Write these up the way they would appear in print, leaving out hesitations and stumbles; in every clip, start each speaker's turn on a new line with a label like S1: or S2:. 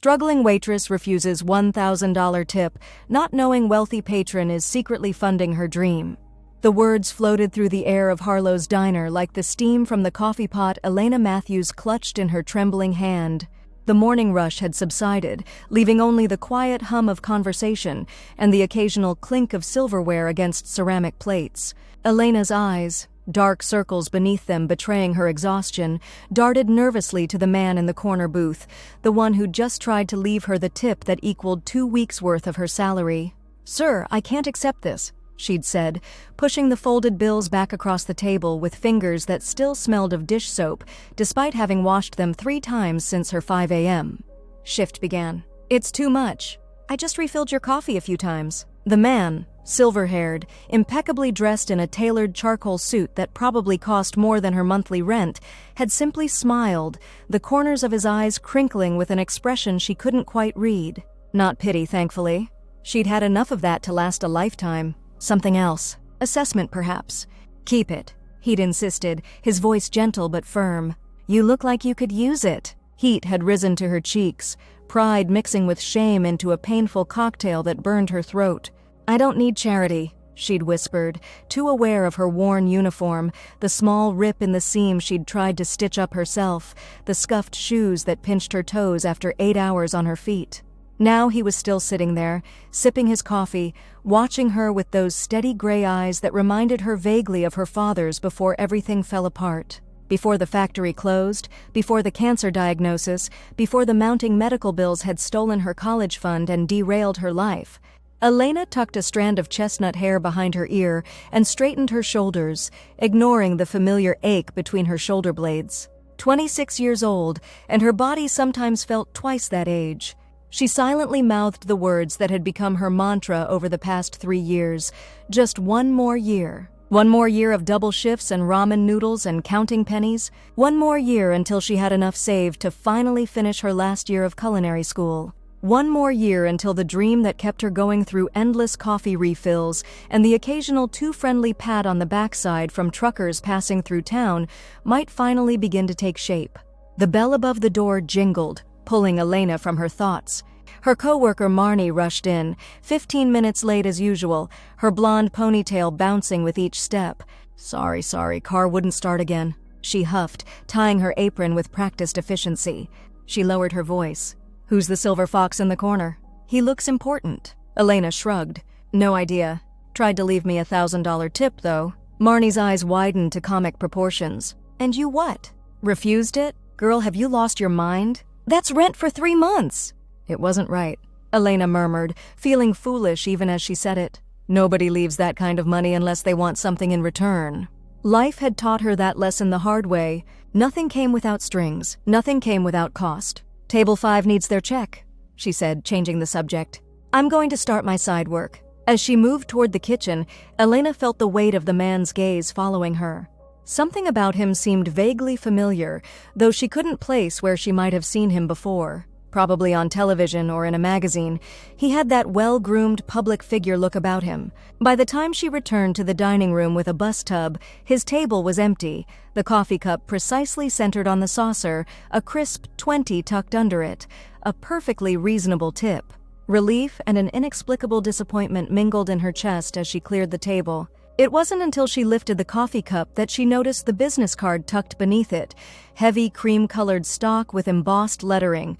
S1: Struggling waitress refuses $1,000 tip, not knowing wealthy patron is secretly funding her dream. The words floated through the air of Harlow's diner like the steam from the coffee pot Elena Matthews clutched in her trembling hand. The morning rush had subsided, leaving only the quiet hum of conversation and the occasional clink of silverware against ceramic plates. Elena's eyes, dark circles beneath them betraying her exhaustion, darted nervously to the man in the corner booth, the one who'd just tried to leave her the tip that equaled 2 weeks' worth of her salary. "Sir, I can't accept this," she'd said, pushing the folded bills back across the table with fingers that still smelled of dish soap, despite having washed them 3 times since her 5 a.m. Shift began. "It's too much. I just refilled your coffee a few times." The man, silver-haired, impeccably dressed in a tailored charcoal suit that probably cost more than her monthly rent, had simply smiled, the corners of his eyes crinkling with an expression she couldn't quite read. Not pity, thankfully. She'd had enough of that to last a lifetime. Something else. Assessment, perhaps. "Keep it," he'd insisted, his voice gentle but firm. "You look like you could use it." Heat had risen to her cheeks, pride mixing with shame into a painful cocktail that burned her throat. "I don't need charity," she'd whispered, too aware of her worn uniform, the small rip in the seam she'd tried to stitch up herself, the scuffed shoes that pinched her toes after 8 hours on her feet. Now he was still sitting there, sipping his coffee, watching her with those steady gray eyes that reminded her vaguely of her father's before everything fell apart. Before the factory closed, before the cancer diagnosis, before the mounting medical bills had stolen her college fund and derailed her life. Elena tucked a strand of chestnut hair behind her ear and straightened her shoulders, ignoring the familiar ache between her shoulder blades. 26 years old, and her body sometimes felt twice that age. She silently mouthed the words that had become her mantra over the past 3 years. Just one more year. One more year of double shifts and ramen noodles and counting pennies. One more year until she had enough saved to finally finish her last year of culinary school. One more year until the dream that kept her going through endless coffee refills and the occasional too-friendly pat on the backside from truckers passing through town might finally begin to take shape. The bell above the door jingled, pulling Elena from her thoughts. Her coworker Marnie rushed in, 15 minutes late as usual, her blonde ponytail bouncing with each step. Sorry, car wouldn't start again," she huffed, tying her apron with practiced efficiency. She lowered her voice. "Who's the silver fox in the corner?" "He looks important." Elena shrugged. "No idea. Tried to leave me $1,000 tip, though." Marnie's eyes widened to comic proportions. "And you what? Refused it? Girl, have you lost your mind? That's rent for 3 months." "It wasn't right," Elena murmured, feeling foolish even as she said it. "Nobody leaves that kind of money unless they want something in return." Life had taught her that lesson the hard way. Nothing came without strings. Nothing came without cost. "Table 5 needs their check," she said, changing the subject. "I'm going to start my side work." As she moved toward the kitchen, Elena felt the weight of the man's gaze following her. Something about him seemed vaguely familiar, though she couldn't place where she might have seen him before. Probably on television or in a magazine. He had that well-groomed public figure look about him. By the time she returned to the dining room with a bus tub, his table was empty, the coffee cup precisely centered on the saucer, a crisp 20 tucked under it, a perfectly reasonable tip. Relief and an inexplicable disappointment mingled in her chest as she cleared the table. It wasn't until she lifted the coffee cup that she noticed the business card tucked beneath it, heavy cream-colored stock with embossed lettering.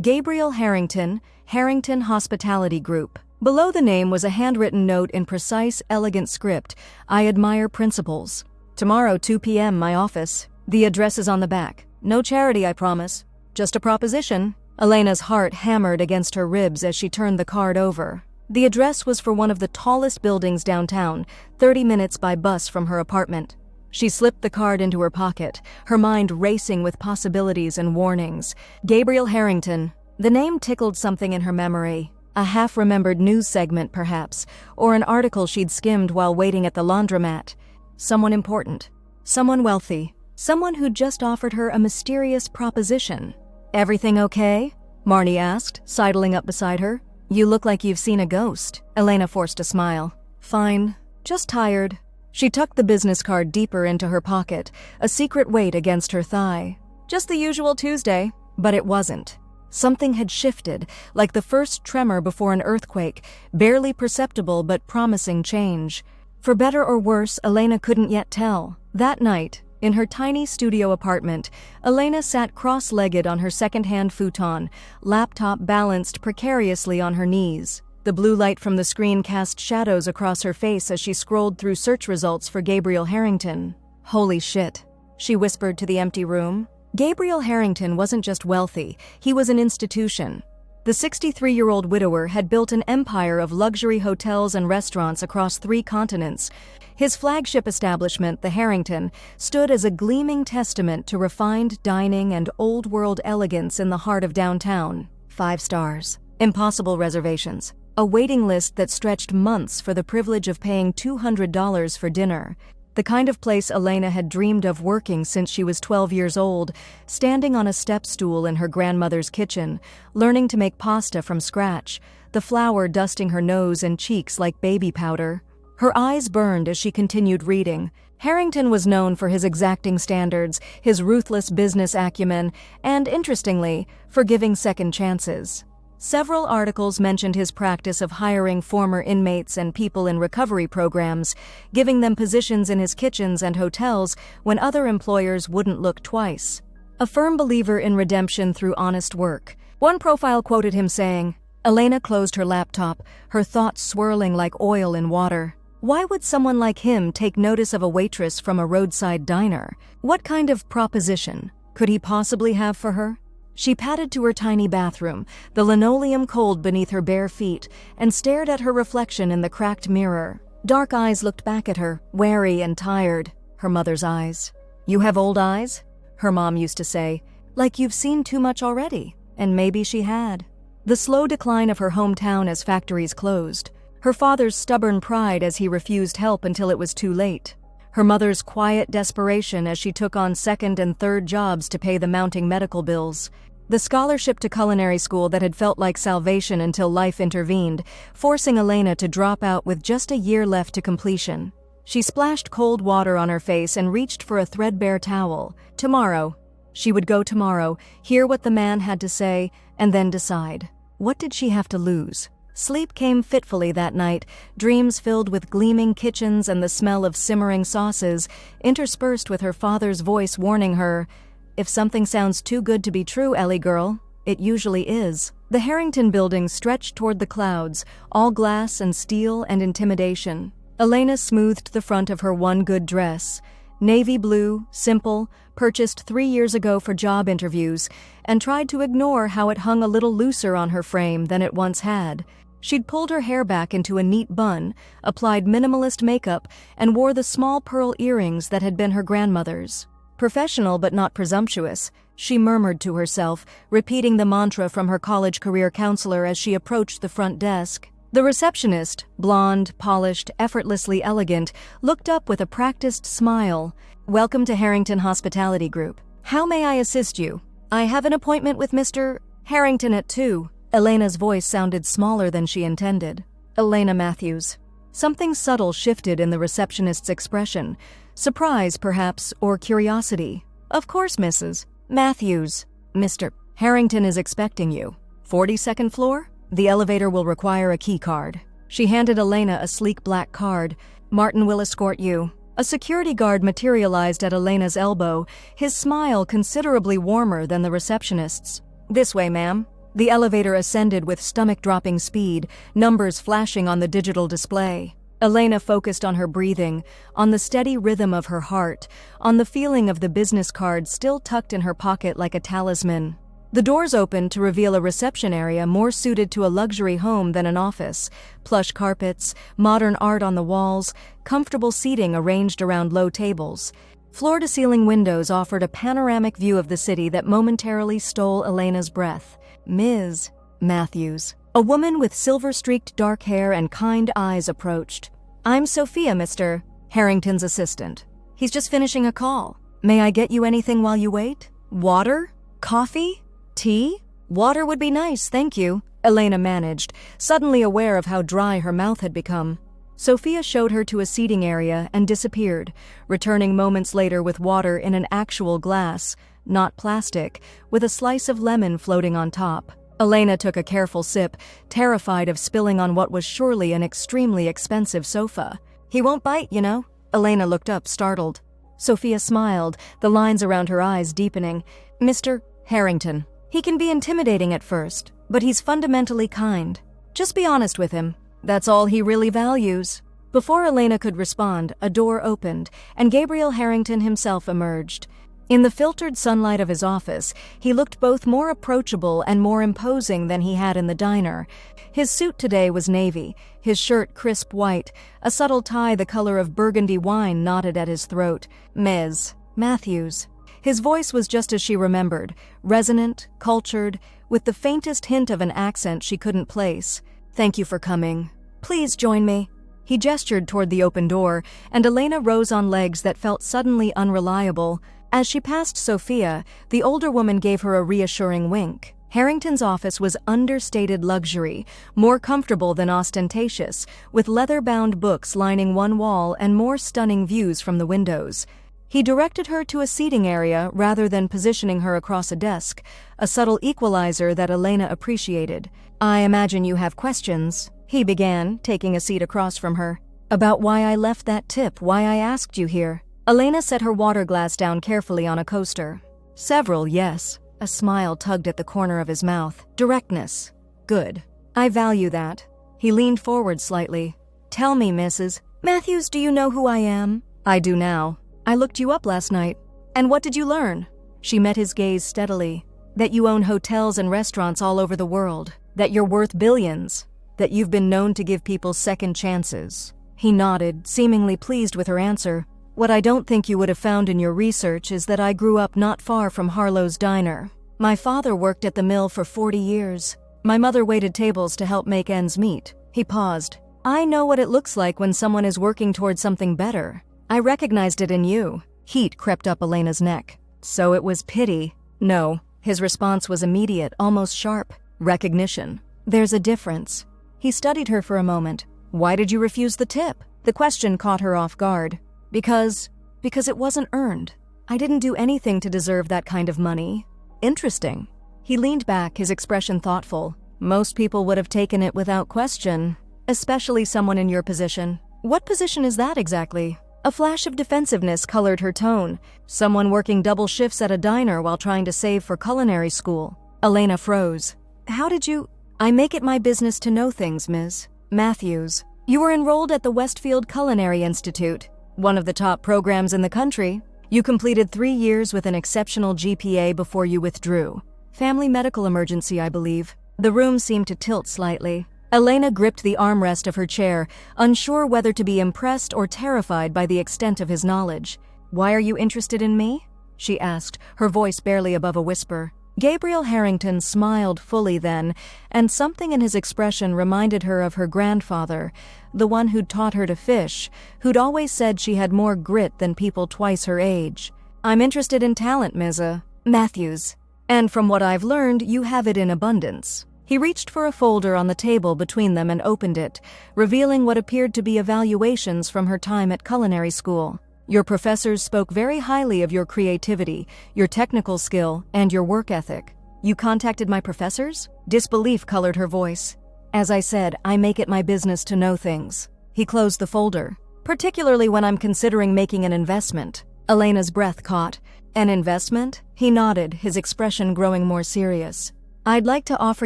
S1: Gabriel Harrington, Harrington Hospitality Group. Below the name was a handwritten note in precise, elegant script. "I admire principles. Tomorrow, 2 p.m., my office. The address is on the back. No charity, I promise. Just a proposition." Elena's heart hammered against her ribs as she turned the card over. The address was for one of the tallest buildings downtown, 30 minutes by bus from her apartment. She slipped the card into her pocket, her mind racing with possibilities and warnings. Gabriel Harrington. The name tickled something in her memory. A half-remembered news segment, perhaps, or an article she'd skimmed while waiting at the laundromat. Someone important. Someone wealthy. Someone who'd just offered her a mysterious proposition. "Everything okay?" Marnie asked, sidling up beside her. "You look like you've seen a ghost." Elena forced a smile. "Fine. Just tired." She tucked the business card deeper into her pocket, a secret weight against her thigh. Just the usual Tuesday, but it wasn't. Something had shifted, like the first tremor before an earthquake, barely perceptible but promising change. For better or worse, Elena couldn't yet tell. That night, in her tiny studio apartment, Elena sat cross-legged on her second-hand futon, laptop balanced precariously on her knees. The blue light from the screen cast shadows across her face as she scrolled through search results for Gabriel Harrington. "Holy shit," she whispered to the empty room. Gabriel Harrington wasn't just wealthy, he was an institution. The 63-year-old widower had built an empire of luxury hotels and restaurants across 3 continents. His flagship establishment, the Harrington, stood as a gleaming testament to refined dining and old-world elegance in the heart of downtown. 5 stars. Impossible reservations. A waiting list that stretched months for the privilege of paying $200 for dinner. The kind of place Elena had dreamed of working since she was 12 years old, standing on a step stool in her grandmother's kitchen, learning to make pasta from scratch, the flour dusting her nose and cheeks like baby powder. Her eyes burned as she continued reading. Harrington was known for his exacting standards, his ruthless business acumen, and, interestingly, for giving second chances. Several articles mentioned his practice of hiring former inmates and people in recovery programs, giving them positions in his kitchens and hotels when other employers wouldn't look twice. A firm believer in redemption through honest work. One profile quoted him saying, Elena closed her laptop, her thoughts swirling like oil in water. Why would someone like him take notice of a waitress from a roadside diner? What kind of proposition could he possibly have for her? She padded to her tiny bathroom, the linoleum cold beneath her bare feet, and stared at her reflection in the cracked mirror. Dark eyes looked back at her, wary and tired. Her mother's eyes. "You have old eyes?" her mom used to say. "Like you've seen too much already." And maybe she had. The slow decline of her hometown as factories closed. Her father's stubborn pride as he refused help until it was too late. Her mother's quiet desperation as she took on second and third jobs to pay the mounting medical bills. The scholarship to culinary school that had felt like salvation until life intervened, forcing Elena to drop out with just a year left to completion. She splashed cold water on her face and reached for a threadbare towel. Tomorrow. She would go tomorrow, hear what the man had to say, and then decide. What did she have to lose? Sleep came fitfully that night, dreams filled with gleaming kitchens and the smell of simmering sauces, interspersed with her father's voice warning her, "If something sounds too good to be true, Ellie girl, it usually is." The Harrington building stretched toward the clouds, all glass and steel and intimidation. Elena smoothed the front of her one good dress, navy blue, simple, purchased 3 years ago for job interviews, and tried to ignore how it hung a little looser on her frame than it once had. She'd pulled her hair back into a neat bun, applied minimalist makeup, and wore the small pearl earrings that had been her grandmother's. Professional but not presumptuous, she murmured to herself, repeating the mantra from her college career counselor as she approached the front desk. The receptionist, blonde, polished, effortlessly elegant, looked up with a practiced smile. "Welcome to Harrington Hospitality Group. How may I assist you? I have an appointment with Mr. Harrington at 2. Elena's voice sounded smaller than she intended. Elena Matthews. Something subtle shifted in the receptionist's expression. Surprise, perhaps, or curiosity. "Of course, Mrs. Matthews. Mr. Harrington is expecting you. 42nd floor? The elevator will require a key card." She handed Elena a sleek black card. "Martin will escort you." A security guard materialized at Elena's elbow, his smile considerably warmer than the receptionist's. "This way, ma'am." The elevator ascended with stomach-dropping speed, numbers flashing on the digital display. Elena focused on her breathing, on the steady rhythm of her heart, on the feeling of the business card still tucked in her pocket like a talisman. The doors opened to reveal a reception area more suited to a luxury home than an office. Plush carpets, modern art on the walls, comfortable seating arranged around low tables. Floor-to-ceiling windows offered a panoramic view of the city that momentarily stole Elena's breath. Ms. Matthews. A woman with silver-streaked dark hair and kind eyes approached. "I'm Sophia, Mr. Harrington's assistant. He's just finishing a call. May I get you anything while you wait? Water? Coffee? Tea? Water would be nice, thank you," Elena managed, suddenly aware of how dry her mouth had become. Sophia showed her to a seating area and disappeared, returning moments later with water in an actual glass. not plastic, with a slice of lemon floating on top. Elena took a careful sip, terrified of spilling on what was surely an extremely expensive sofa. "He won't bite, you know." Elena looked up, startled. Sophia smiled, the lines around her eyes deepening. "Mr. Harrington. He can be intimidating at first, but he's fundamentally kind. Just be honest with him. That's all he really values." Before Elena could respond, a door opened, and Gabriel Harrington himself emerged. In the filtered sunlight of his office, he looked both more approachable and more imposing than he had in the diner. His suit today was navy, his shirt crisp white, a subtle tie the color of burgundy wine knotted at his throat. Ms. Matthews. His voice was just as she remembered, resonant, cultured, with the faintest hint of an accent she couldn't place. "Thank you for coming. Please join me." He gestured toward the open door, and Elena rose on legs that felt suddenly unreliable. As she passed Sophia, the older woman gave her a reassuring wink. Harrington's office was understated luxury, more comfortable than ostentatious, with leather-bound books lining one wall and more stunning views from the windows. He directed her to a seating area rather than positioning her across a desk, a subtle equalizer that Elena appreciated. "I imagine you have questions," he began, taking a seat across from her. "About why I left that tip, why I asked you here." Elena set her water glass down carefully on a coaster. "Several, yes." A smile tugged at the corner of his mouth. "Directness. Good. I value that." He leaned forward slightly. "Tell me, Mrs. Matthews, do you know who I am?" "I do now. I looked you up last night." "And what did you learn?" She met his gaze steadily. "That you own hotels and restaurants all over the world. That you're worth billions. That you've been known to give people second chances." He nodded, seemingly pleased with her answer. "What I don't think you would have found in your research is that I grew up not far from Harlow's diner. My father worked at the mill for 40 years. My mother waited tables to help make ends meet." He paused. "I know what it looks like when someone is working towards something better. I recognized it in you." Heat crept up Elena's neck. "So it was pity." "No." His response was immediate, almost sharp. "Recognition. There's a difference." He studied her for a moment. "Why did you refuse the tip?" The question caught her off guard. Because it wasn't earned. I didn't do anything to deserve that kind of money." "Interesting." He leaned back, his expression thoughtful. "Most people would have taken it without question, especially someone in your position." "What position is that exactly?" A flash of defensiveness colored her tone. "Someone working double shifts at a diner while trying to save for culinary school." Elena froze. "How did you—" "I make it my business to know things, Ms. Matthews. You were enrolled at the Westfield Culinary Institute, one of the top programs in the country. You completed 3 years with an exceptional GPA before you withdrew. Family medical emergency, I believe." The room seemed to tilt slightly. Elena gripped the armrest of her chair, unsure whether to be impressed or terrified by the extent of his knowledge. "Why are you interested in me?" she asked, her voice barely above a whisper. Gabriel Harrington smiled fully then, and something in his expression reminded her of her grandfather, the one who'd taught her to fish, who'd always said she had more grit than people twice her age. "I'm interested in talent, Ms. Matthews. And from what I've learned, you have it in abundance." He reached for a folder on the table between them and opened it, revealing what appeared to be evaluations from her time at culinary school. "Your professors spoke very highly of your creativity, your technical skill, and your work ethic." "You contacted my professors?" Disbelief colored her voice. "As I said, I make it my business to know things." He closed the folder. "Particularly when I'm considering making an investment." Elena's breath caught. "An investment?" He nodded, his expression growing more serious. "I'd like to offer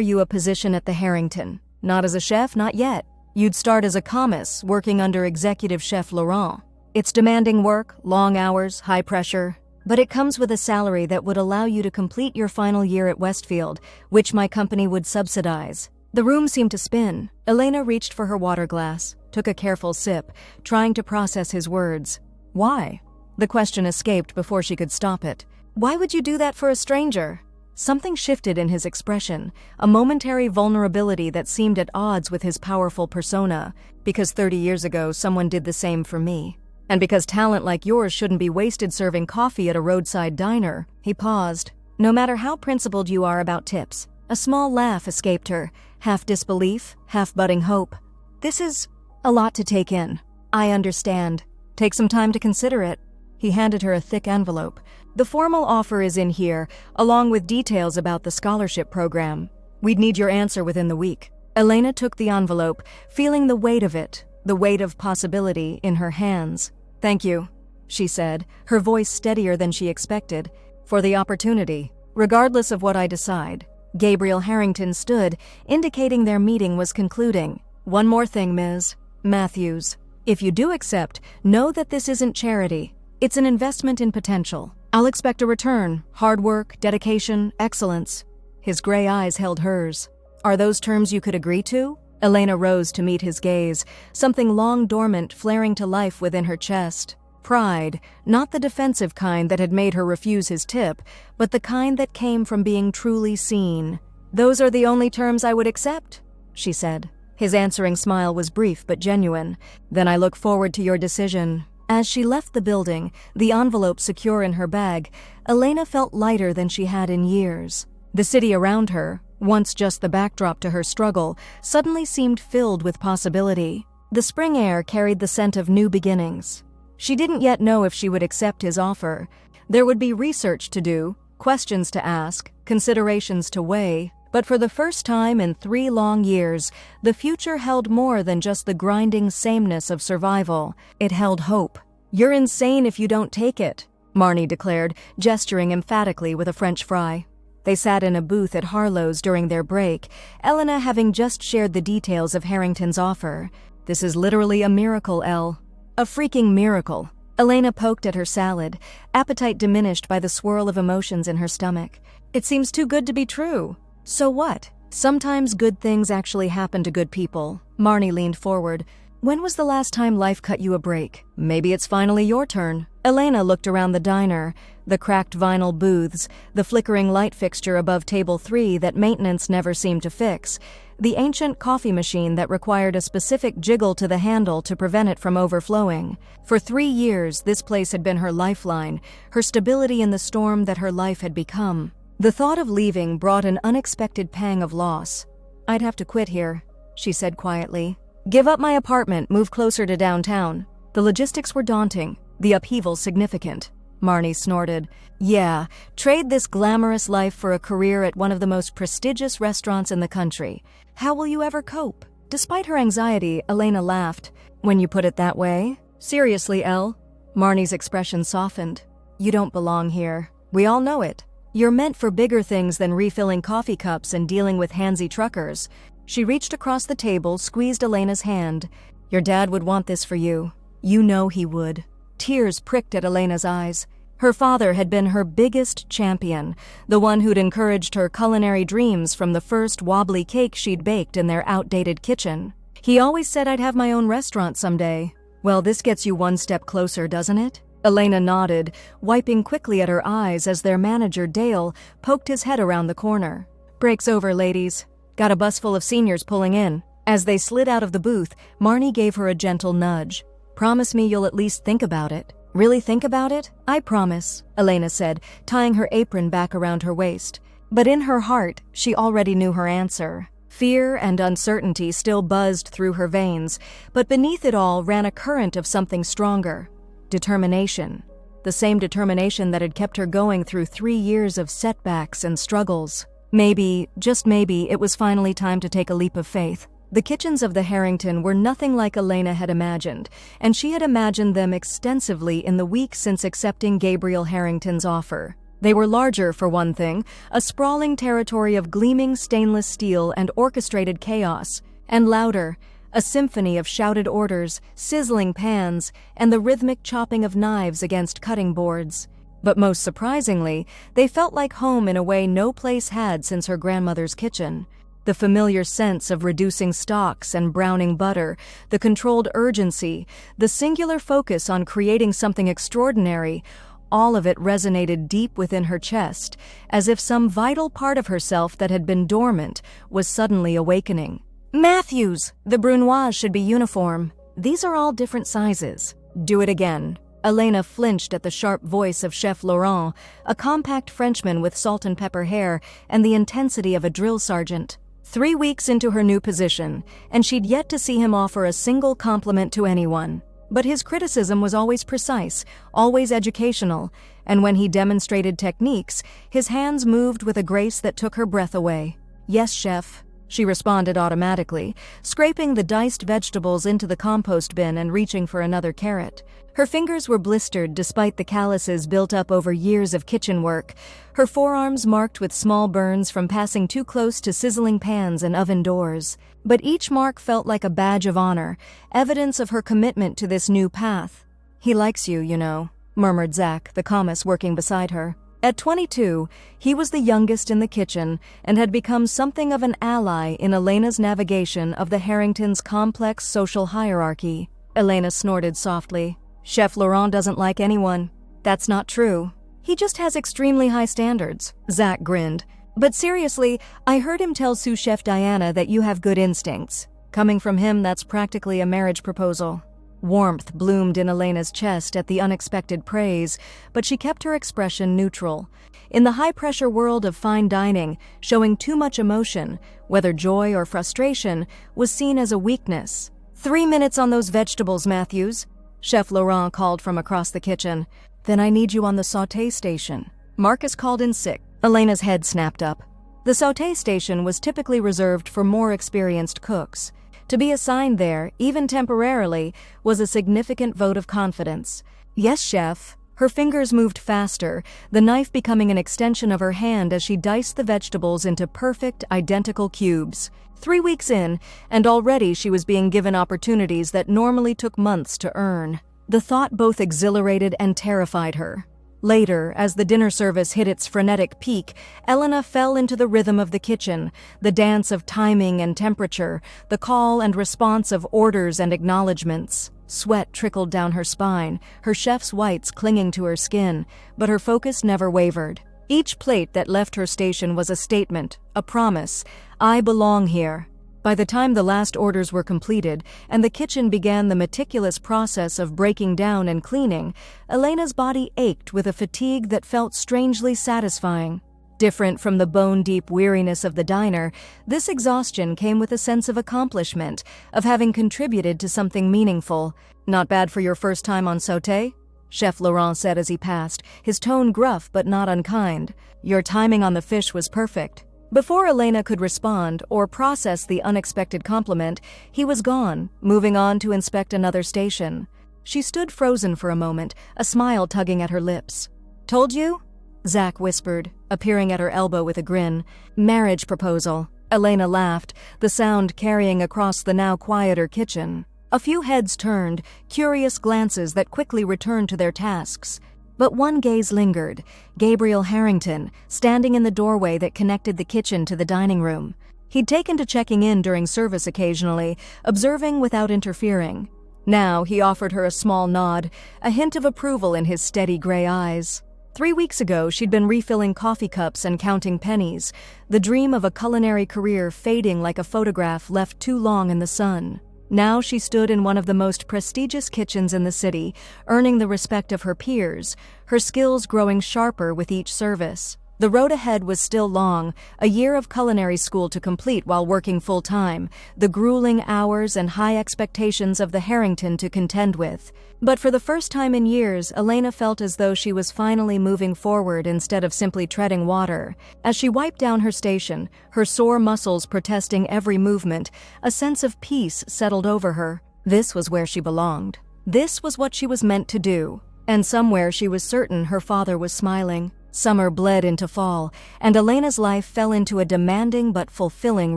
S1: you a position at the Harrington. Not as a chef, not yet. You'd start as a commis, working under executive chef Laurent. It's demanding work, long hours, high pressure, but it comes with a salary that would allow you to complete your final year at Westfield, which my company would subsidize." The room seemed to spin. Elena reached for her water glass, took a careful sip, trying to process his words. "Why?" The question escaped before she could stop it. "Why would you do that for a stranger?" Something shifted in his expression, a momentary vulnerability that seemed at odds with his powerful persona. "Because 30 years ago, someone did the same for me. And because talent like yours shouldn't be wasted serving coffee at a roadside diner." He paused. "No matter how principled you are about tips." A small laugh escaped her, half disbelief, half budding hope. "This is a lot to take in." "I understand. Take some time to consider it." He handed her a thick envelope. The formal offer is in here, along with details about the scholarship program. We'd need your answer within the week. Elena took the envelope, feeling the weight of it, the weight of possibility, in her hands. Thank you, she said, her voice steadier than she expected, for the opportunity. Regardless of what I decide. Gabriel Harrington stood, indicating their meeting was concluding. One more thing, Ms. Matthews. If you do accept, know that this isn't charity. It's an investment in potential. I'll expect a return. Hard work, dedication, excellence. His gray eyes held hers. Are those terms you could agree to? Elena rose to meet his gaze, something long dormant flaring to life within her chest. Pride, not the defensive kind that had made her refuse his tip, but the kind that came from being truly seen. Those are the only terms I would accept, she said. His answering smile was brief but genuine. Then I look forward to your decision. As she left the building, the envelope secure in her bag, Elena felt lighter than she had in years. The city around her, once just the backdrop to her struggle, suddenly seemed filled with possibility. The spring air carried the scent of new beginnings. She didn't yet know if she would accept his offer. There would be research to do, questions to ask, considerations to weigh, but for the first time in 3 long years, the future held more than just the grinding sameness of survival. It held hope. You're insane if you don't take it, Marnie declared, gesturing emphatically with a French fry. They sat in a booth at Harlow's during their break, Elena having just shared the details of Harrington's offer. This is literally a miracle, Elle. A freaking miracle. Elena poked at her salad, appetite diminished by the swirl of emotions in her stomach. It seems too good to be true. So what? Sometimes good things actually happen to good people. Marnie leaned forward. When was the last time life cut you a break? Maybe it's finally your turn. Elena looked around the diner, the cracked vinyl booths, the flickering light fixture above table 3 that maintenance never seemed to fix, the ancient coffee machine that required a specific jiggle to the handle to prevent it from overflowing. For 3 years, this place had been her lifeline, her stability in the storm that her life had become. The thought of leaving brought an unexpected pang of loss. I'd have to quit here, she said quietly. Give up my apartment, move closer to downtown. The logistics were daunting, the upheaval significant. Marnie snorted. Yeah, trade this glamorous life for a career at one of the most prestigious restaurants in the country. How will you ever cope? Despite her anxiety, Elena laughed. When you put it that way? Seriously, Elle? Marnie's expression softened. You don't belong here. We all know it. You're meant for bigger things than refilling coffee cups and dealing with handsy truckers. She reached across the table, squeezed Elena's hand. Your dad would want this for you. You know he would. Tears pricked at Elena's eyes. Her father had been her biggest champion, the one who'd encouraged her culinary dreams from the first wobbly cake she'd baked in their outdated kitchen. He always said I'd have my own restaurant someday. Well, this gets you one step closer, doesn't it? Elena nodded, wiping quickly at her eyes as their manager, Dale, poked his head around the corner. Break's over, ladies. Got a bus full of seniors pulling in. As they slid out of the booth, Marnie gave her a gentle nudge. Promise me you'll at least think about it. Really think about it? I promise, Elena said, tying her apron back around her waist. But in her heart, she already knew her answer. Fear and uncertainty still buzzed through her veins, but beneath it all ran a current of something stronger. Determination. The same determination that had kept her going through 3 years of setbacks and struggles. Maybe, just maybe, it was finally time to take a leap of faith. The kitchens of the Harrington were nothing like Elena had imagined, and she had imagined them extensively in the weeks since accepting Gabriel Harrington's offer. They were larger, for one thing, a sprawling territory of gleaming stainless steel and orchestrated chaos, and louder, a symphony of shouted orders, sizzling pans, and the rhythmic chopping of knives against cutting boards. But most surprisingly, they felt like home in a way no place had since her grandmother's kitchen. The familiar sense of reducing stocks and browning butter, the controlled urgency, the singular focus on creating something extraordinary, all of it resonated deep within her chest, as if some vital part of herself that had been dormant was suddenly awakening. Matthews! The brunoise should be uniform. These are all different sizes. Do it again. Elena flinched at the sharp voice of Chef Laurent, a compact Frenchman with salt and pepper hair and the intensity of a drill sergeant. 3 weeks into her new position, and she'd yet to see him offer a single compliment to anyone. But his criticism was always precise, always educational, and when he demonstrated techniques, his hands moved with a grace that took her breath away. "Yes, chef," she responded automatically, scraping the diced vegetables into the compost bin and reaching for another carrot. Her fingers were blistered despite the calluses built up over years of kitchen work, her forearms marked with small burns from passing too close to sizzling pans and oven doors. But each mark felt like a badge of honor, evidence of her commitment to this new path. "He likes you, you know," murmured Zach, the commis working beside her. At 22, he was the youngest in the kitchen and had become something of an ally in Elena's navigation of the Harringtons' complex social hierarchy. Elena snorted softly. "Chef Laurent doesn't like anyone." "That's not true. He just has extremely high standards," Zach grinned. "But seriously, I heard him tell sous chef Diana that you have good instincts. Coming from him, that's practically a marriage proposal." Warmth bloomed in Elena's chest at the unexpected praise, but she kept her expression neutral. In the high-pressure world of fine dining, showing too much emotion, whether joy or frustration, was seen as a weakness. 3 minutes on those vegetables, Matthews," Chef Laurent called from across the kitchen. "Then I need you on the sauté station." Marcus called in sick. Elena's head snapped up. The sauté station was typically reserved for more experienced cooks. To be assigned there, even temporarily, was a significant vote of confidence. "Yes, chef." Her fingers moved faster, the knife becoming an extension of her hand as she diced the vegetables into perfect, identical cubes. 3 weeks in, and already she was being given opportunities that normally took months to earn. The thought both exhilarated and terrified her. Later, as the dinner service hit its frenetic peak, Elena fell into the rhythm of the kitchen, the dance of timing and temperature, the call and response of orders and acknowledgments. Sweat trickled down her spine, her chef's whites clinging to her skin, but her focus never wavered. Each plate that left her station was a statement, a promise. "I belong here." By the time the last orders were completed and the kitchen began the meticulous process of breaking down and cleaning, Elena's body ached with a fatigue that felt strangely satisfying. Different from the bone-deep weariness of the diner, this exhaustion came with a sense of accomplishment, of having contributed to something meaningful. "Not bad for your first time on sauté?" Chef Laurent said as he passed, his tone gruff but not unkind. "Your timing on the fish was perfect." Before Elena could respond or process the unexpected compliment, he was gone, moving on to inspect another station. She stood frozen for a moment, a smile tugging at her lips. "Told you?" Zach whispered, appearing at her elbow with a grin. "Marriage proposal." Elena laughed, the sound carrying across the now quieter kitchen. A few heads turned, curious glances that quickly returned to their tasks. But one gaze lingered, Gabriel Harrington, standing in the doorway that connected the kitchen to the dining room. He'd taken to checking in during service occasionally, observing without interfering. Now he offered her a small nod, a hint of approval in his steady gray eyes. 3 weeks ago, she'd been refilling coffee cups and counting pennies, the dream of a culinary career fading like a photograph left too long in the sun. Now she stood in one of the most prestigious kitchens in the city, earning the respect of her peers, her skills growing sharper with each service. The road ahead was still long, a year of culinary school to complete while working full-time, the grueling hours and high expectations of the Harrington to contend with. But for the first time in years, Elena felt as though she was finally moving forward instead of simply treading water. As she wiped down her station, her sore muscles protesting every movement, a sense of peace settled over her. This was where she belonged. This was what she was meant to do. And somewhere she was certain her father was smiling. Summer bled into fall, and Elena's life fell into a demanding but fulfilling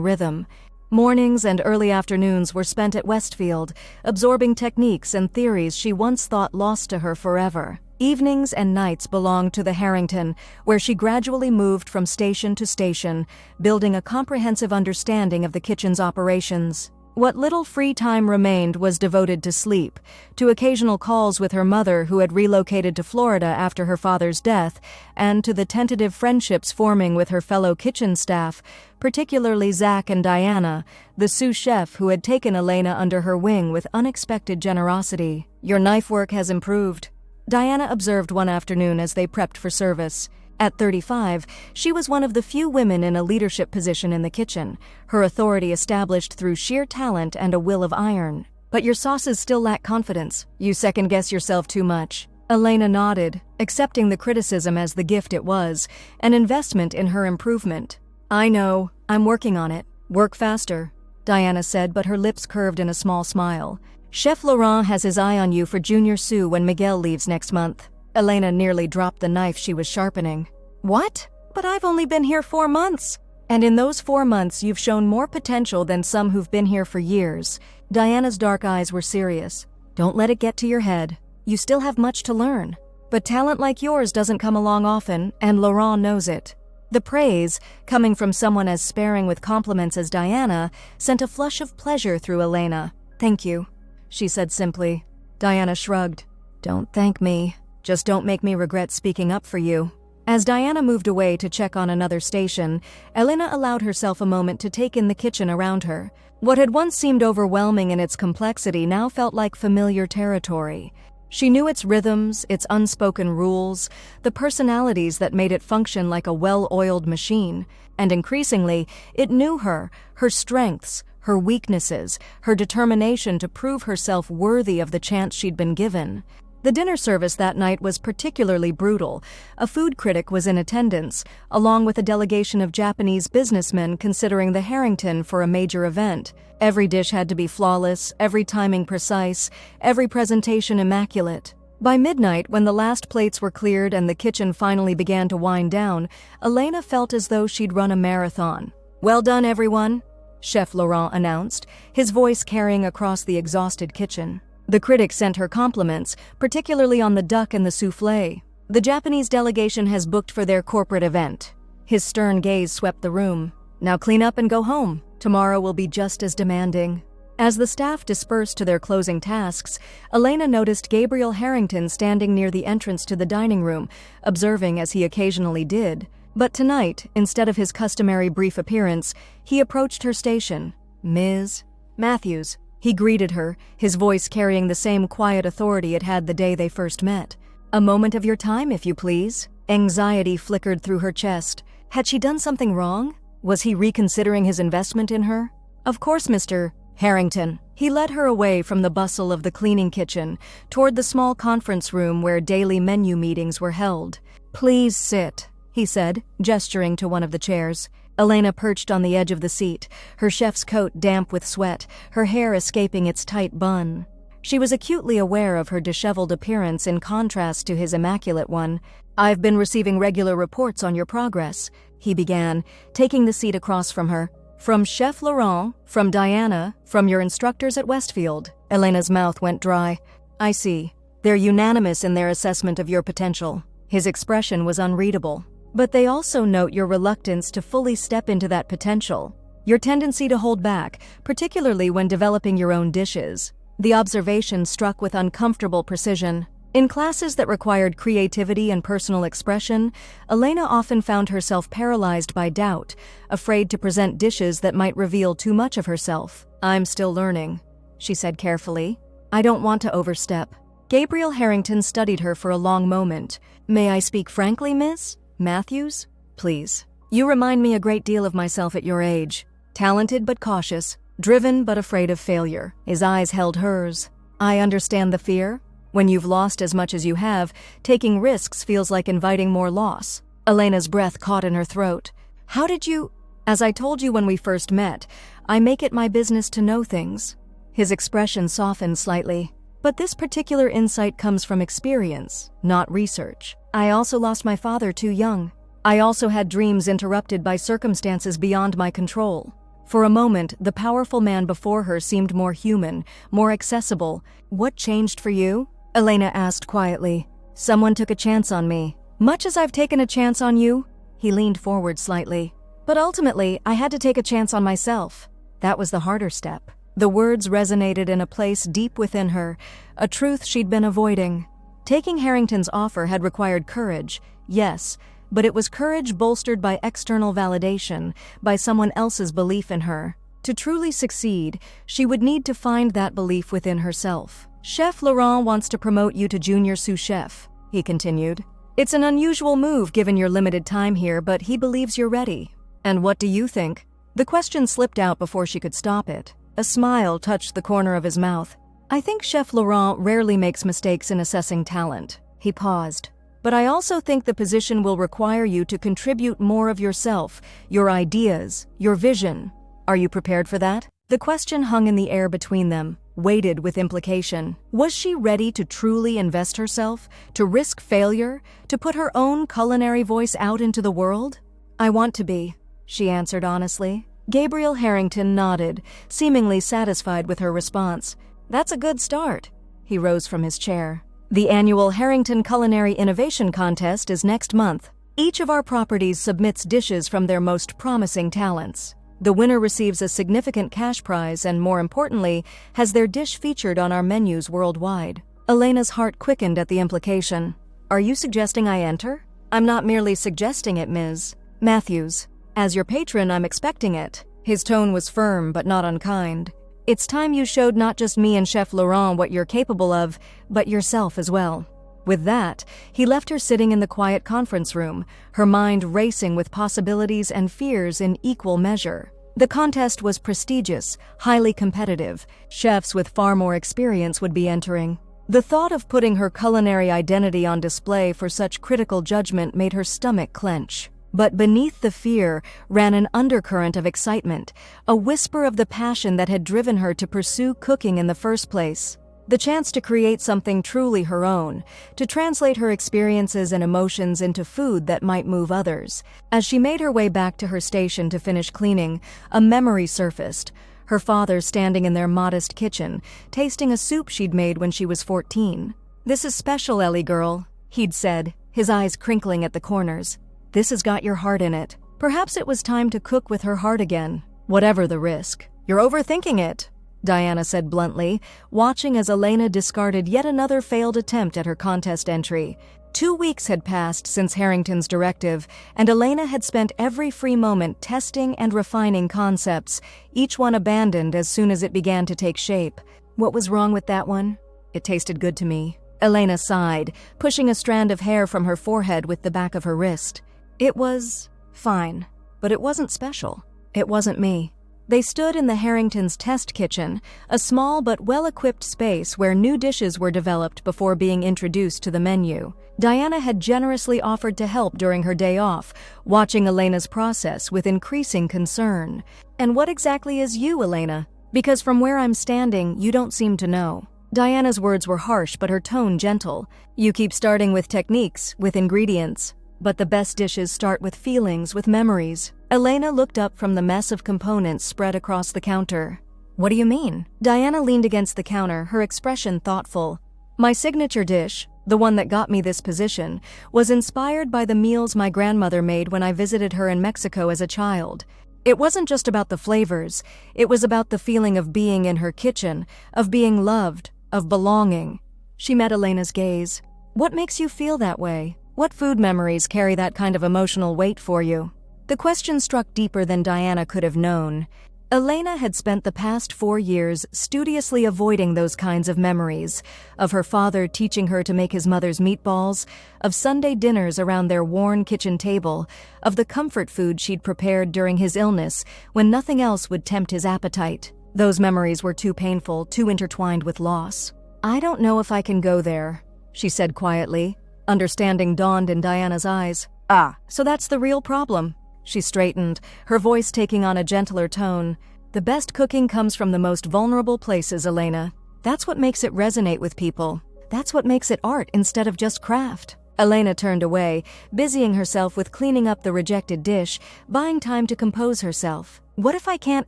S1: rhythm. Mornings and early afternoons were spent at Westfield, absorbing techniques and theories she once thought lost to her forever. Evenings and nights belonged to the Harrington, where she gradually moved from station to station, building a comprehensive understanding of the kitchen's operations. What little free time remained was devoted to sleep, to occasional calls with her mother who had relocated to Florida after her father's death, and to the tentative friendships forming with her fellow kitchen staff, particularly Zach and Diana, the sous chef who had taken Elena under her wing with unexpected generosity. "Your knife work has improved," Diana observed one afternoon as they prepped for service. At 35, she was one of the few women in a leadership position in the kitchen, her authority established through sheer talent and a will of iron. But your sauces still lack confidence. You second-guess yourself too much." Elena nodded, accepting the criticism as the gift it was, an investment in her improvement. "I know. I'm working on it. Work faster," Diana said, but her lips curved in a small smile. "Chef Laurent has his eye on you for Junior Sous when Miguel leaves next month." Elena nearly dropped the knife she was sharpening. "What? But I've only been here 4 months." "And in those 4 months, you've shown more potential than some who've been here for years." Diana's dark eyes were serious. "Don't let it get to your head. You still have much to learn. But talent like yours doesn't come along often, and Laurent knows it." The praise, coming from someone as sparing with compliments as Diana, sent a flush of pleasure through Elena. "Thank you," she said simply. Diana shrugged. "Don't thank me. Just don't make me regret speaking up for you." As Diana moved away to check on another station, Elena allowed herself a moment to take in the kitchen around her. What had once seemed overwhelming in its complexity now felt like familiar territory. She knew its rhythms, its unspoken rules, the personalities that made it function like a well-oiled machine, and increasingly, it knew her strengths, her weaknesses, her determination to prove herself worthy of the chance she'd been given. The dinner service that night was particularly brutal. A food critic was in attendance, along with a delegation of Japanese businessmen considering the Harrington for a major event. Every dish had to be flawless, every timing precise, every presentation immaculate. By midnight, when the last plates were cleared and the kitchen finally began to wind down, Elena felt as though she'd run a marathon. "Well done, everyone," Chef Laurent announced, his voice carrying across the exhausted kitchen. The critic sent her compliments, particularly on the duck and the soufflé. "The Japanese delegation has booked for their corporate event." His stern gaze swept the room. "Now clean up and go home. Tomorrow will be just as demanding." As the staff dispersed to their closing tasks, Elena noticed Gabriel Harrington standing near the entrance to the dining room, observing as he occasionally did. But tonight, instead of his customary brief appearance, he approached her station. "Ms. Matthews." He greeted her, his voice carrying the same quiet authority it had the day they first met. "A moment of your time, if you please." Anxiety flickered through her chest. Had she done something wrong? Was he reconsidering his investment in her? "Of course, Mr. Harrington." He led her away from the bustle of the cleaning kitchen, toward the small conference room where daily menu meetings were held. "Please sit," he said, gesturing to one of the chairs. Elena perched on the edge of the seat, her chef's coat damp with sweat, her hair escaping its tight bun. She was acutely aware of her disheveled appearance in contrast to his immaculate one. "I've been receiving regular reports on your progress," he began, taking the seat across from her. "From Chef Laurent, from Diana, from your instructors at Westfield." Elena's mouth went dry. "I see. They're unanimous in their assessment of your potential." His expression was unreadable. "But they also note your reluctance to fully step into that potential, your tendency to hold back, particularly when developing your own dishes." The observation struck with uncomfortable precision. In classes that required creativity and personal expression, Elena often found herself paralyzed by doubt, afraid to present dishes that might reveal too much of herself. "I'm still learning," she said carefully. "I don't want to overstep." Gabriel Harrington studied her for a long moment. "May I speak frankly, Miss Matthews? Please. You remind me a great deal of myself at your age. Talented but cautious, driven but afraid of failure." His eyes held hers. "I understand the fear. When you've lost as much as you have, taking risks feels like inviting more loss." Elena's breath caught in her throat. "How did you—" "As I told you when we first met, I make it my business to know things." His expression softened slightly. "But this particular insight comes from experience, not research. I also lost my father too young. I also had dreams interrupted by circumstances beyond my control." For a moment, the powerful man before her seemed more human, more accessible. "What changed for you?" Elena asked quietly. "Someone took a chance on me. Much as I've taken a chance on you." He leaned forward slightly. "But ultimately, I had to take a chance on myself. That was the harder step." The words resonated in a place deep within her, a truth she'd been avoiding. Taking Harrington's offer had required courage, yes, but it was courage bolstered by external validation, by someone else's belief in her. To truly succeed, she would need to find that belief within herself. "Chef Laurent wants to promote you to junior sous chef," he continued. "It's an unusual move given your limited time here, but he believes you're ready. And what do you think?" The question slipped out before she could stop it. A smile touched the corner of his mouth. I think Chef Laurent rarely makes mistakes in assessing talent. He paused. But I also think the position will require you to contribute more of yourself, your ideas, your vision. Are you prepared for that? The question hung in the air between them, weighted with implication. Was she ready to truly invest herself, to risk failure, to put her own culinary voice out into the world? I want to be, she answered honestly. Gabriel Harrington nodded, seemingly satisfied with her response. That's a good start. He rose from his chair. The annual Harrington Culinary Innovation Contest is next month. Each of our properties submits dishes from their most promising talents. The winner receives a significant cash prize and, more importantly, has their dish featured on our menus worldwide. Elena's heart quickened at the implication. Are you suggesting I enter? I'm not merely suggesting it, Ms. Matthews. As your patron, I'm expecting it. His tone was firm but not unkind. It's time you showed not just me and Chef Laurent what you're capable of, but yourself as well. With that, he left her sitting in the quiet conference room, her mind racing with possibilities and fears in equal measure. The contest was prestigious, highly competitive. Chefs with far more experience would be entering. The thought of putting her culinary identity on display for such critical judgment made her stomach clench. But beneath the fear ran an undercurrent of excitement, a whisper of the passion that had driven her to pursue cooking in the first place. The chance to create something truly her own, to translate her experiences and emotions into food that might move others. As she made her way back to her station to finish cleaning, a memory surfaced. Her father standing in their modest kitchen, tasting a soup she'd made when she was 14. "This is special, Ellie girl," he'd said, his eyes crinkling at the corners. "This has got your heart in it." Perhaps it was time to cook with her heart again, whatever the risk. "You're overthinking it," Diana said bluntly, watching as Elena discarded yet another failed attempt at her contest entry. 2 weeks had passed since Harrington's directive, and Elena had spent every free moment testing and refining concepts, each one abandoned as soon as it began to take shape. What was wrong with that one? It tasted good to me. Elena sighed, pushing a strand of hair from her forehead with the back of her wrist. It was fine, but it wasn't special. It wasn't me. They stood in the Harringtons' test kitchen, a small but well-equipped space where new dishes were developed before being introduced to the menu. Diana had generously offered to help during her day off, watching Elena's process with increasing concern. "And what exactly is you, Elena? Because from where I'm standing, you don't seem to know." Diana's words were harsh but her tone gentle. "You keep starting with techniques, with ingredients. But the best dishes start with feelings, with memories." Elena looked up from the mess of components spread across the counter. "What do you mean?" Diana leaned against the counter, her expression thoughtful. "My signature dish, the one that got me this position, was inspired by the meals my grandmother made when I visited her in Mexico as a child. It wasn't just about the flavors, it was about the feeling of being in her kitchen, of being loved, of belonging." She met Elena's gaze. "What makes you feel that way? What food memories carry that kind of emotional weight for you?" The question struck deeper than Diana could have known. Elena had spent the past 4 years studiously avoiding those kinds of memories, of her father teaching her to make his mother's meatballs, of Sunday dinners around their worn kitchen table, of the comfort food she'd prepared during his illness when nothing else would tempt his appetite. Those memories were too painful, too intertwined with loss. "I don't know if I can go there," she said quietly. Understanding dawned in Diana's eyes. "Ah, so that's the real problem." She straightened, her voice taking on a gentler tone. "The best cooking comes from the most vulnerable places, Elena. That's what makes it resonate with people. That's what makes it art instead of just craft." Elena turned away, busying herself with cleaning up the rejected dish, buying time to compose herself. What if I can't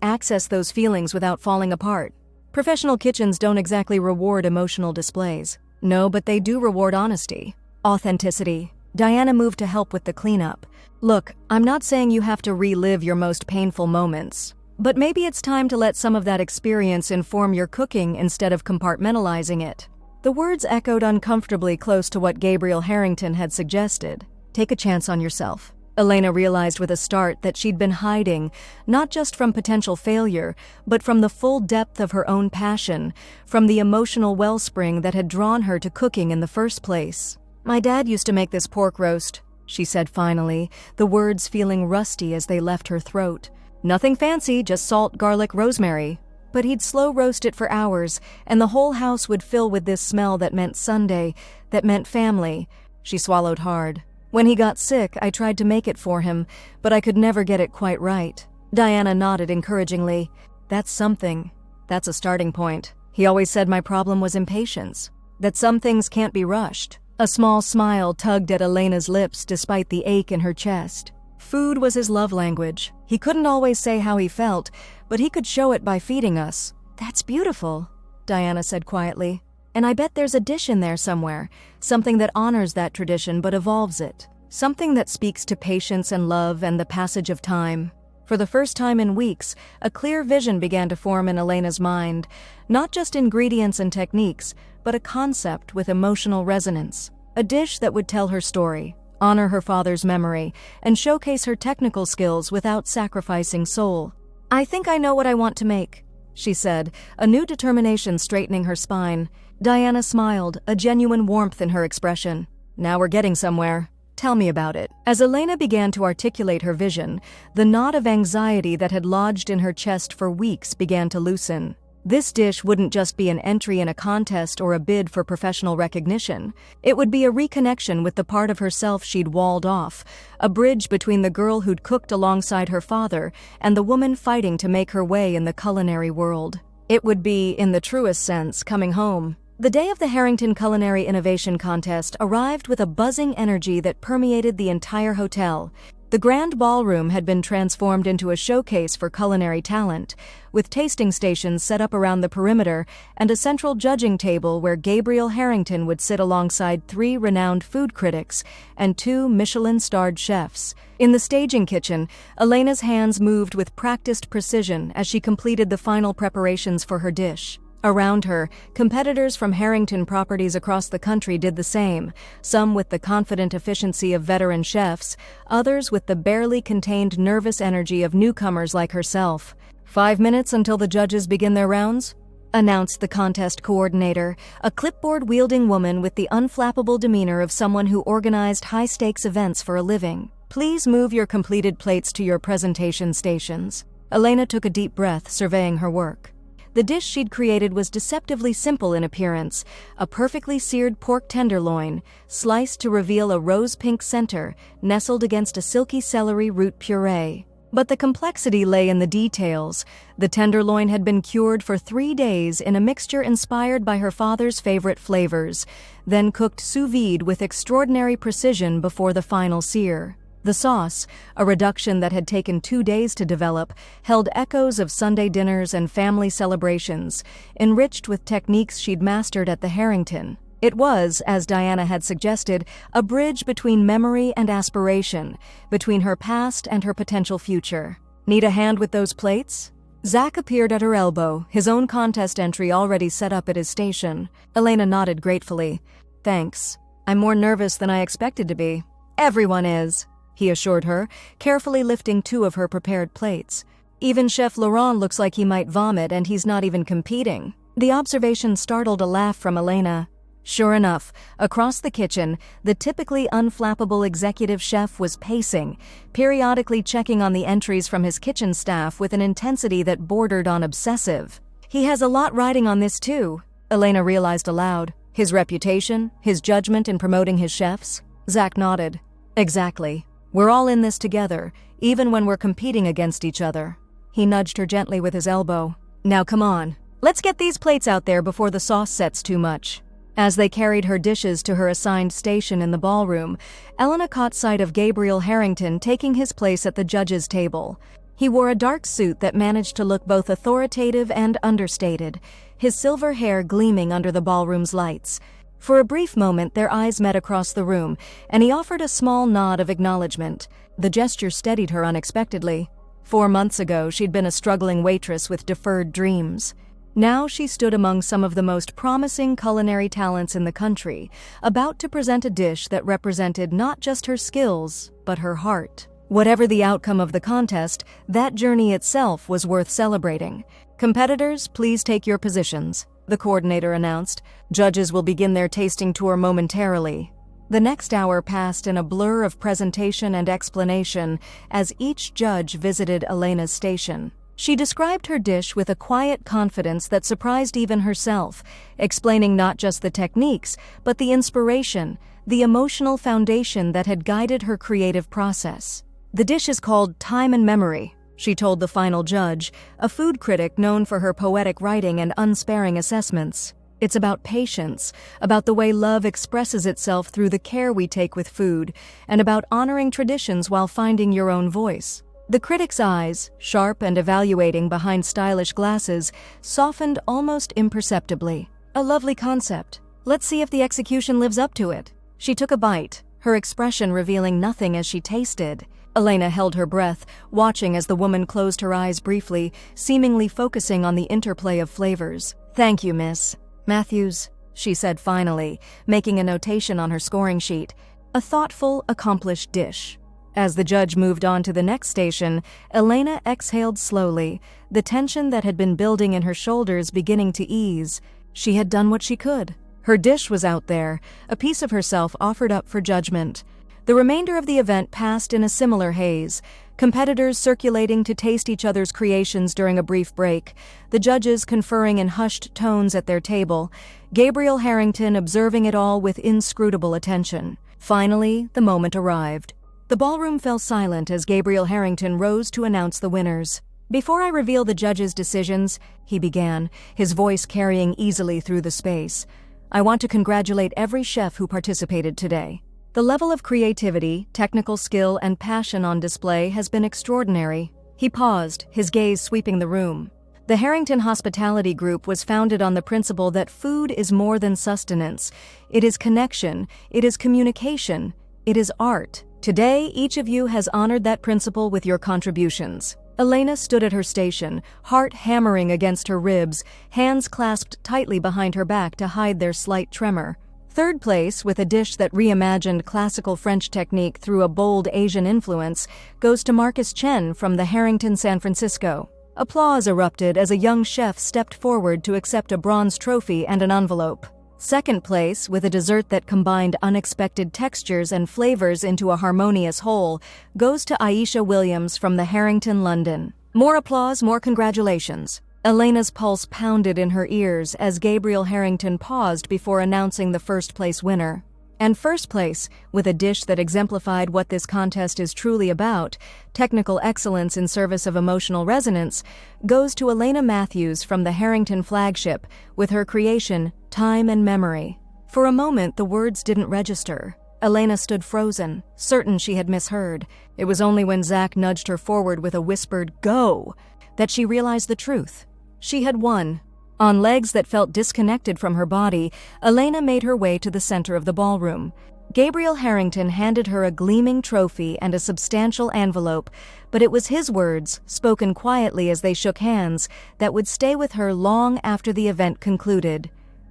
S1: access those feelings without falling apart? Professional kitchens don't exactly reward emotional displays. No, but they do reward honesty. Authenticity. Diana moved to help with the cleanup. "Look, I'm not saying you have to relive your most painful moments, but maybe it's time to let some of that experience inform your cooking instead of compartmentalizing it." The words echoed uncomfortably close to what Gabriel Harrington had suggested. "Take a chance on yourself." Elena realized with a start that she'd been hiding, not just from potential failure, but from the full depth of her own passion, from the emotional wellspring that had drawn her to cooking in the first place. "My dad used to make this pork roast," she said finally, the words feeling rusty as they left her throat. "Nothing fancy, just salt, garlic, rosemary." But he'd slow roast it for hours, and the whole house would fill with this smell that meant Sunday, that meant family. She swallowed hard. When he got sick, I tried to make it for him, but I could never get it quite right. Diana nodded encouragingly. That's something. That's a starting point. He always said my problem was impatience, that some things can't be rushed. A small smile tugged at Elena's lips despite the ache in her chest. Food was his love language. He couldn't always say how he felt, but he could show it by feeding us. That's beautiful, Diana said quietly. And I bet there's a dish in there somewhere, something that honors that tradition but evolves it. Something that speaks to patience and love and the passage of time. For the first time in weeks, a clear vision began to form in Elena's mind, not just ingredients and techniques, but a concept with emotional resonance. A dish that would tell her story, honor her father's memory, and showcase her technical skills without sacrificing soul. I think I know what I want to make, she said, a new determination straightening her spine. Diana smiled, a genuine warmth in her expression. Now we're getting somewhere. Tell me about it. As Elena began to articulate her vision, the knot of anxiety that had lodged in her chest for weeks began to loosen. This dish wouldn't just be an entry in a contest or a bid for professional recognition. It would be a reconnection with the part of herself she'd walled off, a bridge between the girl who'd cooked alongside her father and the woman fighting to make her way in the culinary world. It would be, in the truest sense, coming home. The day of the Harrington Culinary Innovation Contest arrived with a buzzing energy that permeated the entire hotel. The grand ballroom had been transformed into a showcase for culinary talent, with tasting stations set up around the perimeter and a central judging table where Gabriel Harrington would sit alongside 3 renowned food critics and 2 Michelin-starred chefs. In the staging kitchen, Elena's hands moved with practiced precision as she completed the final preparations for her dish. Around her, competitors from Harrington properties across the country did the same, some with the confident efficiency of veteran chefs, others with the barely contained nervous energy of newcomers like herself. 5 minutes until the judges begin their rounds, announced the contest coordinator, a clipboard-wielding woman with the unflappable demeanor of someone who organized high-stakes events for a living. Please move your completed plates to your presentation stations. Elena took a deep breath, surveying her work. The dish she'd created was deceptively simple in appearance, a perfectly seared pork tenderloin, sliced to reveal a rose-pink center, nestled against a silky celery root puree. But the complexity lay in the details. The tenderloin had been cured for 3 days in a mixture inspired by her father's favorite flavors, then cooked sous vide with extraordinary precision before the final sear. The sauce, a reduction that had taken 2 days to develop, held echoes of Sunday dinners and family celebrations, enriched with techniques she'd mastered at the Harrington. It was, as Diana had suggested, a bridge between memory and aspiration, between her past and her potential future. Need a hand with those plates? Zach appeared at her elbow, his own contest entry already set up at his station. Elena nodded gratefully. Thanks. I'm more nervous than I expected to be. Everyone is, he assured her, carefully lifting 2 of her prepared plates. Even Chef Laurent looks like he might vomit, and he's not even competing. The observation startled a laugh from Elena. Sure enough, across the kitchen, the typically unflappable executive chef was pacing, periodically checking on the entries from his kitchen staff with an intensity that bordered on obsessive. He has a lot riding on this too, Elena realized aloud. His reputation, his judgment in promoting his chefs? Zach nodded. Exactly. We're all in this together, even when we're competing against each other. He nudged her gently with his elbow. Now come on, let's get these plates out there before the sauce sets too much. As they carried her dishes to her assigned station in the ballroom, Elena caught sight of Gabriel Harrington taking his place at the judges' table. He wore a dark suit that managed to look both authoritative and understated, his silver hair gleaming under the ballroom's lights. For a brief moment, their eyes met across the room, and he offered a small nod of acknowledgement. The gesture steadied her unexpectedly. 4 months ago, she'd been a struggling waitress with deferred dreams. Now she stood among some of the most promising culinary talents in the country, about to present a dish that represented not just her skills, but her heart. Whatever the outcome of the contest, that journey itself was worth celebrating. Competitors, please take your positions, the coordinator announced. Judges will begin their tasting tour momentarily. The next hour passed in a blur of presentation and explanation as each judge visited Elena's station. She described her dish with a quiet confidence that surprised even herself, explaining not just the techniques, but the inspiration, the emotional foundation that had guided her creative process. "The dish is called Time and Memory," she told the final judge, a food critic known for her poetic writing and unsparing assessments. "It's about patience, about the way love expresses itself through the care we take with food, and about honoring traditions while finding your own voice." The critic's eyes, sharp and evaluating behind stylish glasses, softened almost imperceptibly. "A lovely concept. Let's see if the execution lives up to it." She took a bite, her expression revealing nothing as she tasted. Elena held her breath, watching as the woman closed her eyes briefly, seemingly focusing on the interplay of flavors. "Thank you, Miss Matthews," she said finally, making a notation on her scoring sheet. "A thoughtful, accomplished dish." As the judge moved on to the next station, Elena exhaled slowly, the tension that had been building in her shoulders beginning to ease. She had done what she could. Her dish was out there, a piece of herself offered up for judgment. The remainder of the event passed in a similar haze, competitors circulating to taste each other's creations during a brief break, the judges conferring in hushed tones at their table, Gabriel Harrington observing it all with inscrutable attention. Finally, the moment arrived. The ballroom fell silent as Gabriel Harrington rose to announce the winners. "Before I reveal the judges' decisions," he began, his voice carrying easily through the space, "I want to congratulate every chef who participated today. The level of creativity, technical skill, and passion on display has been extraordinary." He paused, his gaze sweeping the room. The Harrington Hospitality Group was founded on the principle that food is more than sustenance. It is connection, it is communication, it is art. Today, each of you has honored that principle with your contributions. Elena stood at her station, heart hammering against her ribs, hands clasped tightly behind her back to hide their slight tremor. Third place, with a dish that reimagined classical French technique through a bold Asian influence, goes to Marcus Chen from the Harrington San Francisco. Applause erupted as a young chef stepped forward to accept a bronze trophy and an envelope. Second place, with a dessert that combined unexpected textures and flavors into a harmonious whole, goes to Aisha Williams from the Harrington, London. More applause, more congratulations. Elena's pulse pounded in her ears as Gabriel Harrington paused before announcing the first-place winner. And first place, with a dish that exemplified what this contest is truly about, technical excellence in service of emotional resonance, goes to Elena Matthews from the Harrington flagship with her creation, Time and Memory. For a moment, the words didn't register. Elena stood frozen, certain she had misheard. It was only when Zach nudged her forward with a whispered, "Go!" that she realized the truth. She had won. On legs that felt disconnected from her body, Elena made her way to the center of the ballroom. Gabriel Harrington handed her a gleaming trophy and a substantial envelope, but it was his words, spoken quietly as they shook hands, that would stay with her long after the event concluded.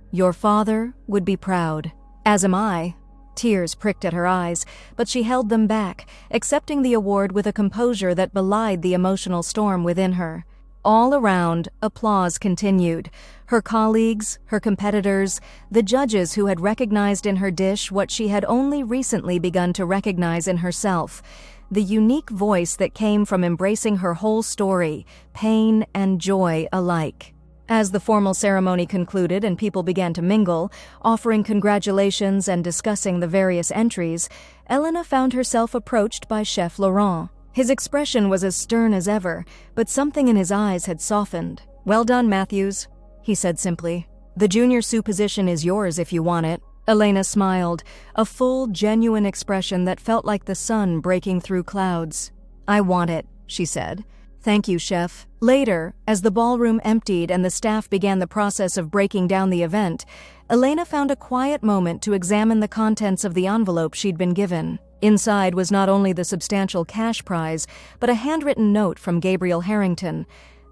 S1: "Your father would be proud. As am I." Tears pricked at her eyes, but she held them back, accepting the award with a composure that belied the emotional storm within her. All around, applause continued. Her colleagues, her competitors, the judges who had recognized in her dish what she had only recently begun to recognize in herself, the unique voice that came from embracing her whole story, pain and joy alike. As the formal ceremony concluded and people began to mingle, offering congratulations and discussing the various entries, Elena found herself approached by Chef Laurent. His expression was as stern as ever, but something in his eyes had softened. "Well done, Matthews," he said simply. "The junior sous position is yours if you want it." Elena smiled, a full, genuine expression that felt like the sun breaking through clouds. "I want it," she said. "Thank you, Chef." Later, as the ballroom emptied and the staff began the process of breaking down the event, Elena found a quiet moment to examine the contents of the envelope she'd been given. Inside was not only the substantial cash prize, but a handwritten note from Gabriel Harrington.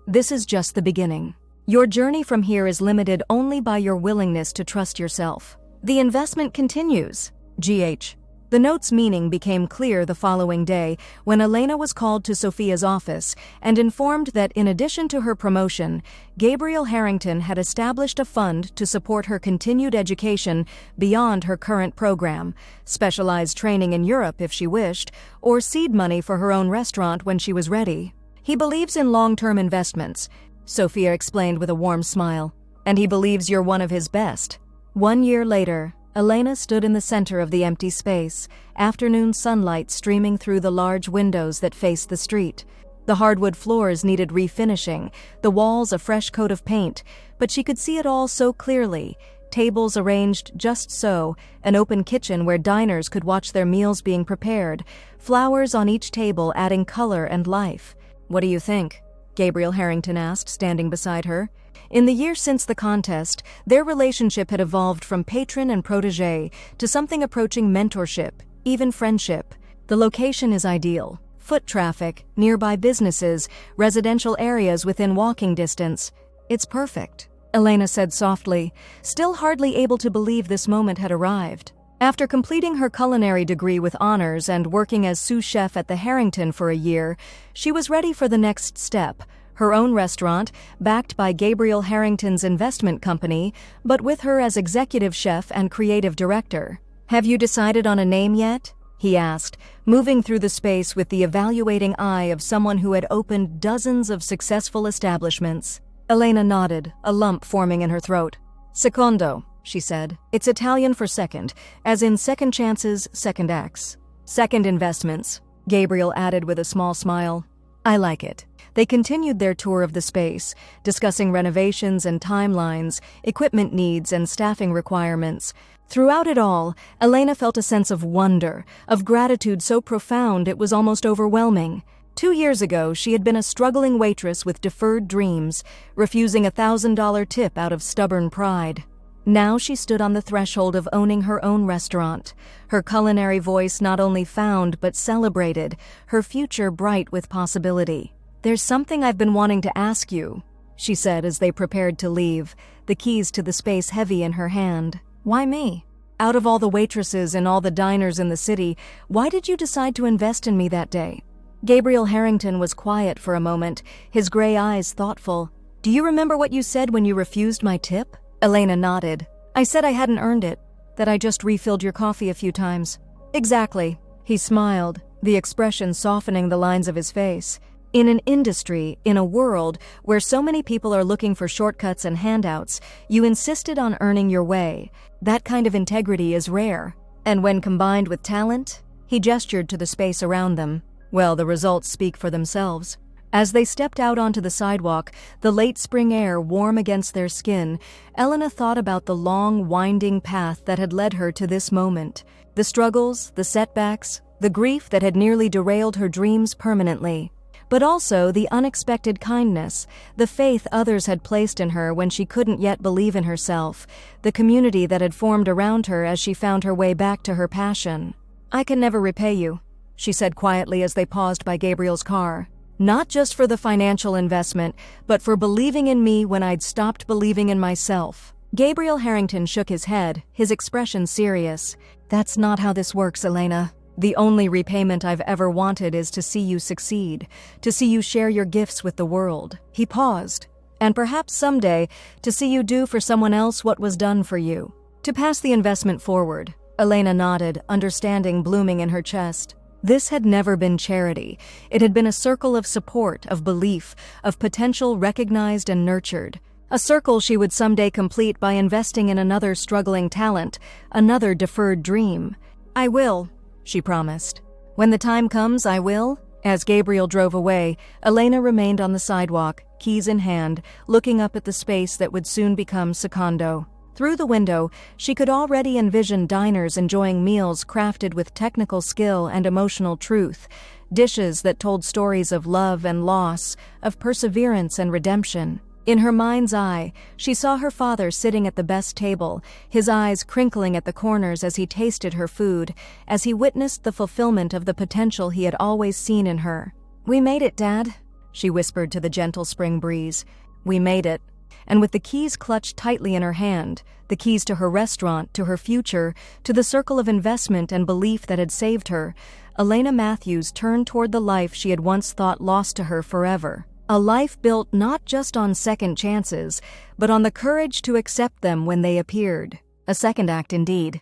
S1: "This is just the beginning. Your journey from here is limited only by your willingness to trust yourself. The investment continues. GH." The note's meaning became clear the following day when Elena was called to Sophia's office and informed that in addition to her promotion, Gabriel Harrington had established a fund to support her continued education beyond her current program, specialized training in Europe if she wished, or seed money for her own restaurant when she was ready. He believes in long-term investments, Sophia explained with a warm smile. And he believes you're one of his best. 1 year later, Elena stood in the center of the empty space, afternoon sunlight streaming through the large windows that faced the street. The hardwood floors needed refinishing, the walls a fresh coat of paint, but she could see it all so clearly. Tables arranged just so, an open kitchen where diners could watch their meals being prepared, flowers on each table adding color and life. "What do you think?" Gabriel Harrington asked, standing beside her. In the year since the contest, their relationship had evolved from patron and protégé to something approaching mentorship, even friendship. The location is ideal. Foot traffic, nearby businesses, residential areas within walking distance. It's perfect, Elena said softly, still hardly able to believe this moment had arrived. After completing her culinary degree with honors and working as sous chef at the Harrington for a year, she was ready for the next step. Her own restaurant, backed by Gabriel Harrington's investment company, but with her as executive chef and creative director. "Have you decided on a name yet?" he asked, moving through the space with the evaluating eye of someone who had opened dozens of successful establishments. Elena nodded, a lump forming in her throat. "Secondo," she said. "It's Italian for second, as in second chances, second acts." "Second investments," Gabriel added with a small smile. "I like it." They continued their tour of the space, discussing renovations and timelines, equipment needs and staffing requirements. Throughout it all, Elena felt a sense of wonder, of gratitude so profound it was almost overwhelming. 2 years ago, she had been a struggling waitress with deferred dreams, refusing a $1,000 tip out of stubborn pride. Now she stood on the threshold of owning her own restaurant, her culinary voice not only found but celebrated, her future bright with possibility. "There's something I've been wanting to ask you," she said as they prepared to leave, the keys to the space heavy in her hand. "Why me? Out of all the waitresses and all the diners in the city, why did you decide to invest in me that day?" Gabriel Harrington was quiet for a moment, his gray eyes thoughtful. "Do you remember what you said when you refused my tip?" Elena nodded. "I said I hadn't earned it, that I just refilled your coffee a few times." "Exactly." He smiled, the expression softening the lines of his face. In an industry, in a world where so many people are looking for shortcuts and handouts, you insisted on earning your way. That kind of integrity is rare. And when combined with talent, he gestured to the space around them. Well, the results speak for themselves. As they stepped out onto the sidewalk, the late spring air warm against their skin, Elena thought about the long, winding path that had led her to this moment. The struggles, the setbacks, the grief that had nearly derailed her dreams permanently. But also the unexpected kindness, the faith others had placed in her when she couldn't yet believe in herself, the community that had formed around her as she found her way back to her passion. "I can never repay you," she said quietly as they paused by Gabriel's car. "Not just for the financial investment, but for believing in me when I'd stopped believing in myself." Gabriel Harrington shook his head, his expression serious. "That's not how this works, Elena. The only repayment I've ever wanted is to see you succeed, to see you share your gifts with the world." He paused. "And perhaps someday, to see you do for someone else what was done for you. To pass the investment forward." Elena nodded, understanding blooming in her chest. This had never been charity. It had been a circle of support, of belief, of potential recognized and nurtured. A circle she would someday complete by investing in another struggling talent, another deferred dream. "I will," she promised. "When the time comes, I will." As Gabriel drove away, Elena remained on the sidewalk, keys in hand, looking up at the space that would soon become Secondo. Through the window, she could already envision diners enjoying meals crafted with technical skill and emotional truth, dishes that told stories of love and loss, of perseverance and redemption. In her mind's eye, she saw her father sitting at the best table, his eyes crinkling at the corners as he tasted her food, as he witnessed the fulfillment of the potential he had always seen in her. "We made it, Dad," she whispered to the gentle spring breeze. "We made it." And with the keys clutched tightly in her hand, the keys to her restaurant, to her future, to the circle of investment and belief that had saved her, Elena Matthews turned toward the life she had once thought lost to her forever. A life built not just on second chances, but on the courage to accept them when they appeared. A second act indeed.